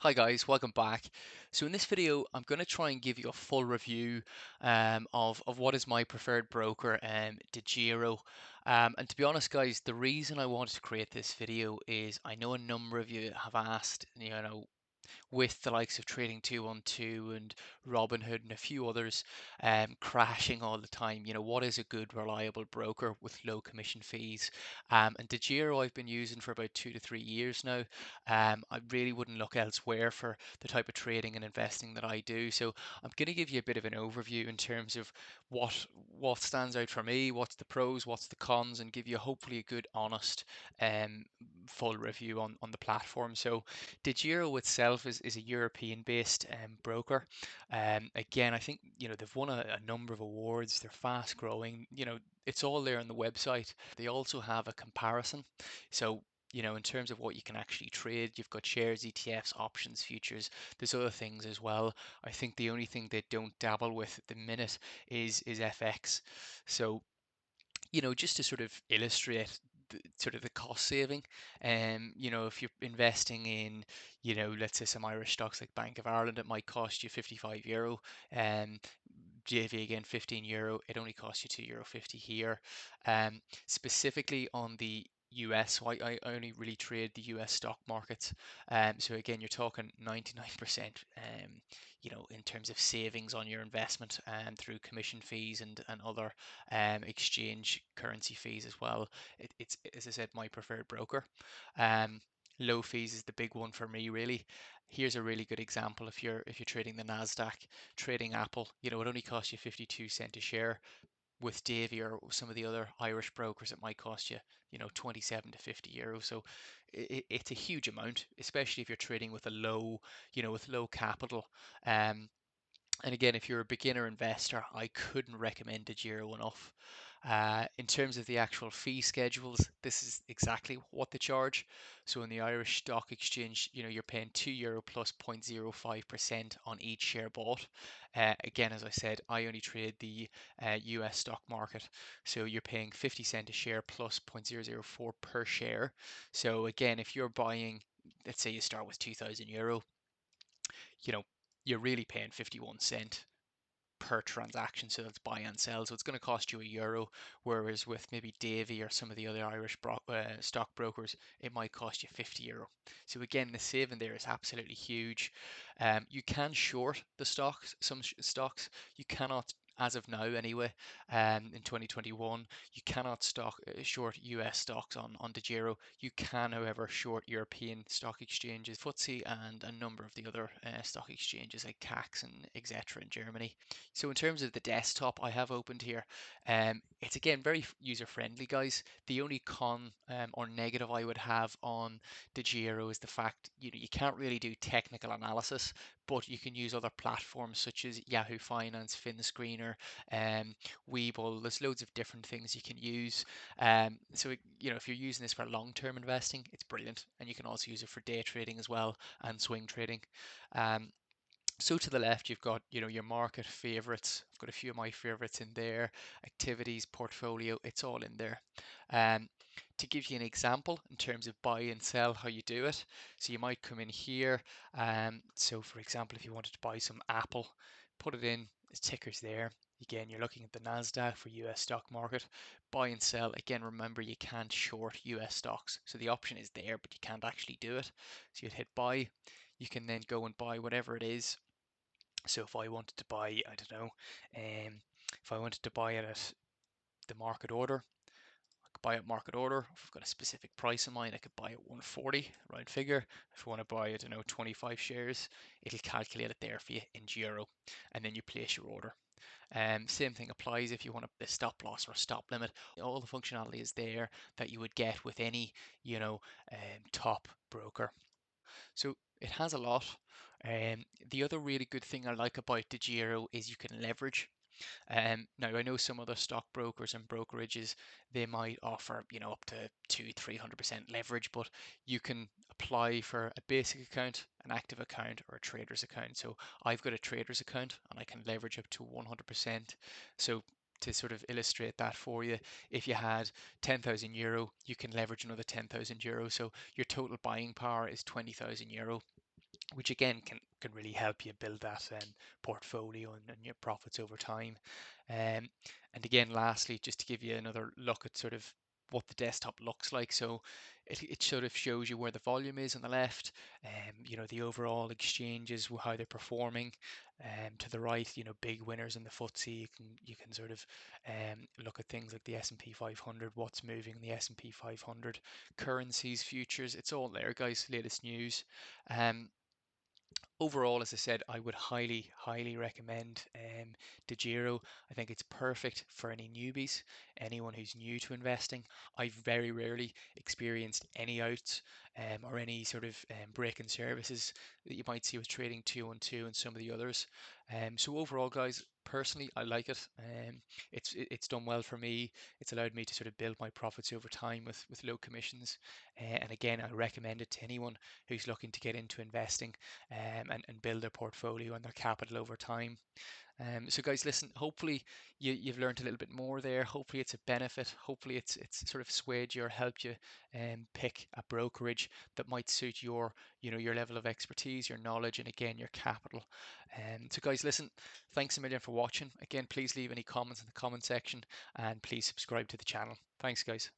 Hi guys, welcome back. So in this video, I'm going to try and give you a full review of what is my preferred broker, DeGiro. And to be honest, guys, the reason I wanted to create this video is I know a number of you have asked, with the likes of Trading 212 and Robinhood and a few others crashing all the time. What is a good, reliable broker with low commission fees? And DeGiro I've been using for about 2 to 3 years now. I really wouldn't look elsewhere for the type of trading and investing that I do. So I'm going to give you a bit of an overview in terms of what stands out for me, what's the pros, what's the cons, and give you hopefully a good, honest, um, full review on the platform. So DeGiro itself is a European-based broker. Again, I think they've won a number of awards. They're fast growing. It's all there on the website. They also have a comparison. So in terms of what you can actually trade, you've got shares, ETFs, options, futures. There's other things as well. I think the only thing they don't dabble with at the minute is FX. So just to sort of illustrate sort of the cost saving, if you're investing in, let's say some Irish stocks like Bank of Ireland, it might cost you €55. Um, JV again, €15. It only costs you €2.50 here. Specifically on the US, so I only really trade the US stock markets. So again, you're talking 99%, in terms of savings on your investment and through commission fees and other exchange currency fees as well. It's, as I said, my preferred broker. Um, Low fees is the big one for me, really. Here's a really good example. If you're trading the Nasdaq, trading Apple, it only costs you 52 cents a share. With Davy or some of the other Irish brokers, it might cost you, 27 to €50. So it's a huge amount, especially if you're trading with a low, with low capital. Um, and again, if you're a beginner investor, I couldn't recommend DeGiro enough. In terms of the actual fee schedules, this is exactly what they charge. So in the Irish Stock Exchange, you're paying €2 plus 0.05% on each share bought. Again, as I said, I only trade the US stock market. So you're paying 50 cent a share plus 0.004 per share. So again, if you're buying, let's say you start with €2,000, you know, you're really paying 51 cent per transaction, so that's buy and sell. So it's going to cost you €1, whereas with maybe Davy or some of the other Irish stock brokers, it might cost you €50. So again, the saving there is absolutely huge. You can short the stocks, some stocks. You cannot. As of now, anyway, in 2021, you cannot short US stocks on DeGiro. You can, however, short European stock exchanges, FTSE, and a number of the other stock exchanges like CAC and etc. in Germany. So in terms of the desktop I have opened here, it's again very user friendly, guys. The only con or negative I would have on DeGiro is the fact you can't really do technical analysis, but you can use other platforms such as Yahoo Finance, FinScreener, Webull. There's loads of different things you can use. So if you're using this for long-term investing, it's brilliant, and you can also use it for day trading as well and swing trading. Um, so to the left, you've got, your market favorites. I've got a few of my favorites in there. Activities, portfolio, it's all in there. Um, to give you an example in terms of buy and sell, how you do it. So you might come in here. So for example, if you wanted to buy some Apple, put it in, its ticker's there. Again, you're looking at the Nasdaq for US stock market. Buy and sell. Again, remember you can't short US stocks. So the option is there, but you can't actually do it. So you'd hit buy. You can then go and buy whatever it is. So if I wanted to buy, I don't know, if I wanted to buy it at the market order, I could buy at market order. If I've got a specific price in mind, I could buy at 140, round figure. If I want to buy, I don't know, 25 shares, it'll calculate it there for you in euro, and then you place your order. Same thing applies if you want a stop loss or a stop limit. All the functionality is there that you would get with any, top broker. So it has a lot. The other really good thing I like about DeGiro is you can leverage. Now I know some other stockbrokers and brokerages, they might offer, up to 200-300% leverage, but you can apply for a basic account, an active account, or a trader's account. So I've got a trader's account and I can leverage up to 100%. So to sort of illustrate that for you, if you had €10,000, you can leverage another €10,000. So your total buying power is €20,000. which again can really help you build that portfolio and your profits over time. Um, and again, lastly, just to give you another look at sort of what the desktop looks like. So it sort of shows you where the volume is on the left, the overall exchanges, how they're performing. To the right, big winners in the FTSE. You can sort of look at things like the S&P 500, what's moving in the S&P 500, currencies, futures. It's all there, guys. Latest news. Um, Overall, as I said, I would highly recommend DeGiro. I think it's perfect for any newbies, anyone who's new to investing. I've very rarely experienced any outs or any sort of break-in services that you might see with trading 212 and some of the others. So overall, guys, personally, I like it. It's done well for me. It's allowed me to sort of build my profits over time with low commissions. And again, I recommend it to anyone who's looking to get into investing and build their portfolio and their capital over time. So guys, listen, hopefully you've learned a little bit more there. Hopefully it's a benefit. Hopefully it's sort of swayed you or helped you pick a brokerage that might suit your level of expertise, your knowledge, and again, your capital. So guys, listen, thanks a million for watching. Again, please leave any comments in the comment section and please subscribe to the channel. Thanks, guys.